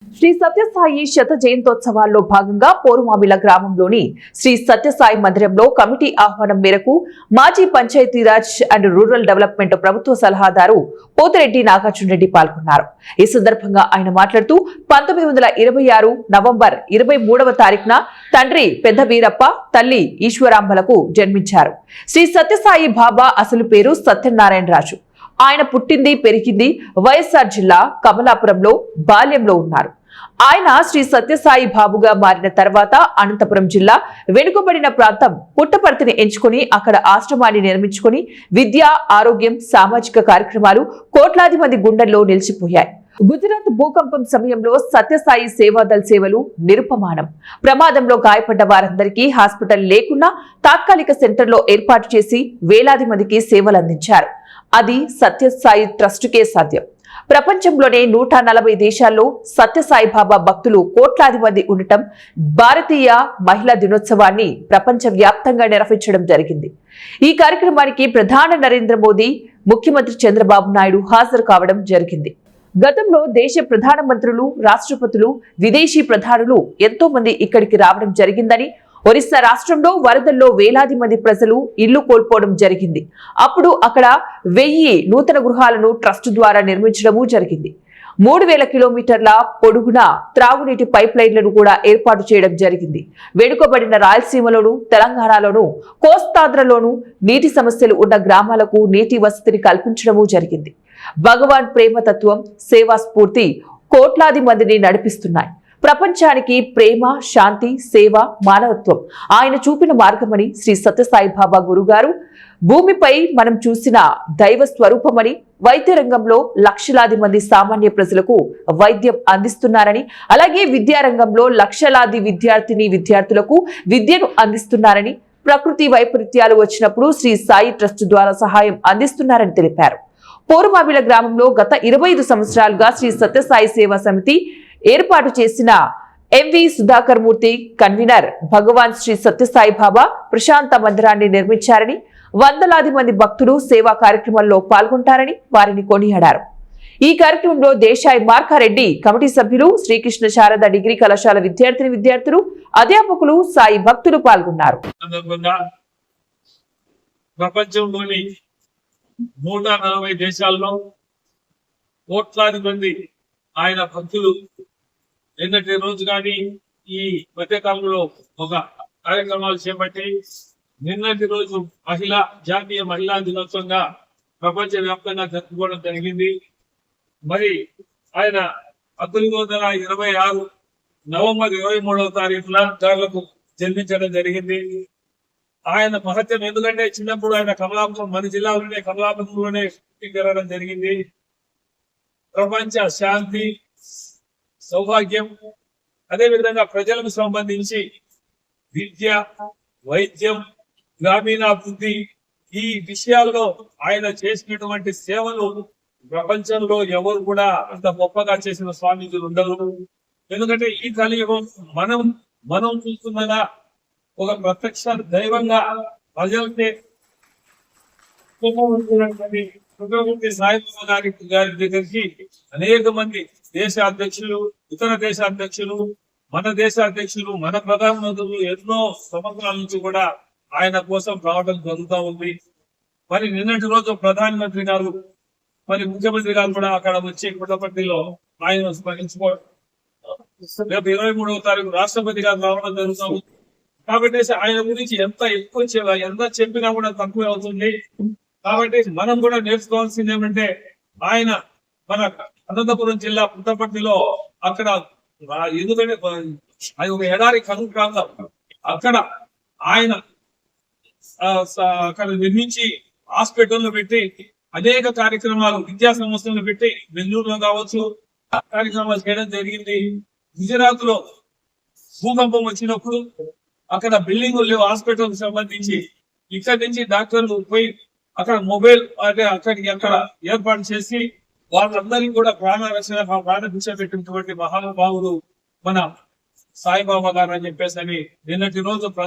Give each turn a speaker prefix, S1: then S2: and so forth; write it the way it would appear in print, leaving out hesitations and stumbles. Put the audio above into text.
S1: శ్రీ సత్యసాయి శత జయంతోత్సవాల్లో భాగంగా పోరుమామిల గ్రామంలోని శ్రీ సత్యసాయి మందిరంలో కమిటీ ఆహ్వానం మేరకు మాజీ పంచాయతీరాజ్ అండ్ రూరల్ డెవలప్మెంట్ ప్రభుత్వ సలహాదారు పోతిరెడ్డి నాగార్జున రెడ్డి పాల్గొన్నారు. ఈ సందర్భంగా ఆయన మాట్లాడుతూ 1926 నవంబర్ 23వ తారీఖున తండ్రి పెద్ద వీరప్ప, తల్లి ఈశ్వరాంబలకు జన్మించారు. శ్రీ సత్యసాయి బాబా అసలు పేరు సత్యనారాయణరాజు. ఆయన పుట్టింది, పెరిగింది వైఎస్ఆర్ జిల్లా కమలాపురంలో. బాల్యంలో ఉన్నారు. ఆయన శ్రీ సత్యసాయి బాబుగా మారిన తర్వాత అనంతపురం జిల్లా వెనుకబడిన ప్రాంతం పుట్టపర్తిని ఎంచుకుని అక్కడ ఆశ్రమాన్ని నిర్మించుకుని విద్య, ఆరోగ్యం, సామాజిక కార్యక్రమాలు కోట్లాది మంది గుండెల్లో నిలిచిపోయాయి. గుజరాత్ భూకంపం సమయంలో సత్యసాయి సేవాదల్ సేవలు నిరుపమానం. ప్రమాదంలో గాయపడ్డ వారందరికీ హాస్పిటల్ లేకున్నా తాత్కాలిక సెంటర్లో ఏర్పాటు చేసి వేలాది మందికి సేవలు అందించారు. అది సత్యసాయి ట్రస్టుకే సాధ్యం. ప్రపంచంలోనే 140 దేశాల్లో సత్యసాయి బాబా భక్తులు కోట్లాది మంది ఉండటం, భారతీయ మహిళా దినోత్సవాన్ని ప్రపంచ వ్యాప్తంగా నిర్వహించడం జరిగింది. ఈ కార్యక్రమానికి ప్రధాని నరేంద్ర మోదీ, ముఖ్యమంత్రి చంద్రబాబు నాయుడు హాజరు కావడం జరిగింది. గతంలో దేశ ప్రధానమంత్రులు, రాష్ట్రపతులు, విదేశీ ప్రధానులు ఎంతో మంది ఇక్కడికి రావడం జరిగిందని, ఒరిస్సా రాష్ట్రంలో వరదల్లో వేలాది మంది ప్రజలు ఇల్లు కోల్పోవడం జరిగింది. అప్పుడు అక్కడ 1000 నూతన గృహాలను ట్రస్ట్ ద్వారా నిర్మించడము జరిగింది. 3000 కిలోమీటర్ల పొడుగున త్రాగునీటి పైప్ లైన్లను కూడా ఏర్పాటు చేయడం జరిగింది. వెనుకబడిన రాయలసీమలోను, తెలంగాణలోను, కోస్తాంధ్రలోను నీటి సమస్యలు ఉన్న గ్రామాలకు నీటి వసతిని కల్పించడము జరిగింది. భగవాన్ ప్రేమతత్వం, సేవా స్ఫూర్తి కోట్లాది మందిని నడిపిస్తున్నాయి. ప్రపంచానికి ప్రేమ, శాంతి, సేవ, మానవత్వం ఆయన చూపిన మార్గమని శ్రీ సత్యసాయి బాబా గురుగారు భూమిపై మనం చూసిన దైవ స్వరూపమని, వైద్య రంగంలో లక్షలాది మంది సామాన్య ప్రజలకు వైద్యం అందిస్తున్నారని, అలాగే విద్యారంగంలో లక్షలాది విద్యార్థులకు విద్యను అందిస్తున్నారని, ప్రకృతి వైపరీత్యాలు వచ్చినప్పుడు శ్రీ సాయి ట్రస్ట్ ద్వారా సహాయం అందిస్తున్నారని తెలిపారు. పోరుమామిల గ్రామంలో గత 25 సంవత్సరాలుగా శ్రీ సత్యసాయి సేవా సమితి ఏర్పాటు చేసిన ఎంవి సుధాకర్ మూర్తి కన్వీనర్ భగవాన్ శ్రీ సత్యసాయి బాబా ప్రశాంత మందిరాన్ని నిర్మించారని, వందలాది మంది భక్తులు సేవా కార్యక్రమంలో పాల్గొంటారని వారిని కొనియాడారు. ఈ కార్యక్రమంలో దేశాయి మార్కారెడ్డి, కమిటీ సభ్యులు, శ్రీకృష్ణ శారద డిగ్రీ కళాశాల విద్యార్థులు, అధ్యాపకులు, సాయి భక్తులు పాల్గొన్నారు.
S2: ప్రపంచంలోని 140 దేశాల్లో కోట్లాది మంది ఆయన భక్తులు నిన్నటి రోజు కానీ ఈ మధ్యకాలంలో ఒక కార్యక్రమాలు చేపట్టి నిన్నటి రోజు జాతీయ మహిళా దినోత్సవంగా ప్రపంచ వ్యాప్తంగా జరుపుకోవడం జరిగింది. మరి ఆయన 1926 నవంబర్ 23వ తారీఖున దారులకు జన్మించడం జరిగింది. ఆయన మహత్యం ఎందుకంటే చిన్నప్పుడు ఆయన కమలాపురం, మన జిల్లాలోనే కమలాపురంలోనే పెరగడం జరిగింది. ప్రపంచ శాంతి, సౌభాగ్యం, అదేవిధంగా ప్రజలకు సంబంధించి విద్య, వైద్యం, గ్రామీణాభివృద్ధి, ఈ విషయాల్లో ఆయన చేసినటువంటి సేవలు ప్రపంచంలో ఎవరు కూడా అంత గొప్పగా చేసిన స్వామీజీలు ఉండరు. ఎందుకంటే ఈ కలియుగం మనం చూస్తున్నదా ఒక ప్రత్యక్ష దైవంగా ప్రజలకి సాయి గారి దగ్గరికి అనేక మంది దేశ అధ్యక్షులు, ఇతర దేశ అధ్యక్షులు, మన దేశ అధ్యక్షులు, మన ప్రధానమంత్రులు ఎన్నో సంవత్సరాల నుంచి కూడా ఆయన కోసం రావడం జరుగుతూ ఉంది. మరి నిన్నటి రోజు ప్రధానమంత్రి గారు, మరి ముఖ్యమంత్రి గారు కూడా అక్కడ వచ్చి పుట్టపర్తిలో ఆయన స్మరించుకోవడం, రేపు 23వ తారీఖు రాష్ట్రపతి గారు రావడం జరుగుతూ ఉంది. కాబట్టి ఆయన గురించి ఎంత చెప్పినా కూడా తక్కువే అవుతుంది. కాబట్టి మనం కూడా నేర్చుకోవాల్సింది ఏమంటే ఆయన మన అనంతపురం జిల్లా పుట్టపర్తిలో అక్కడ ఎందుకంటే అది ఒక ఎడారి కరువు ప్రాంతం, అక్కడ ఆయన అక్కడ నిర్మించి హాస్పిటల్లో పెట్టి అనేక కార్యక్రమాలు, విద్యా సంస్థలను పెట్టి బెంగళూరులో కావచ్చు కార్యక్రమాలు చేయడం జరిగింది. గుజరాత్ లో భూకంపం వచ్చినప్పుడు అక్కడ బిల్డింగులు లేవు హాస్పిటల్ సంబంధించి, ఇక్కడి నుంచి డాక్టర్లు పోయి అక్కడ మొబైల్ అక్కడ ఏర్పాటు చేసి వాళ్ళందరికీ కూడా ప్రాణభిక్ష పెట్టినటువంటి మహానుభావుడు మన సాయిబాబా గారు అని చెప్పేసి నిన్నటి రోజు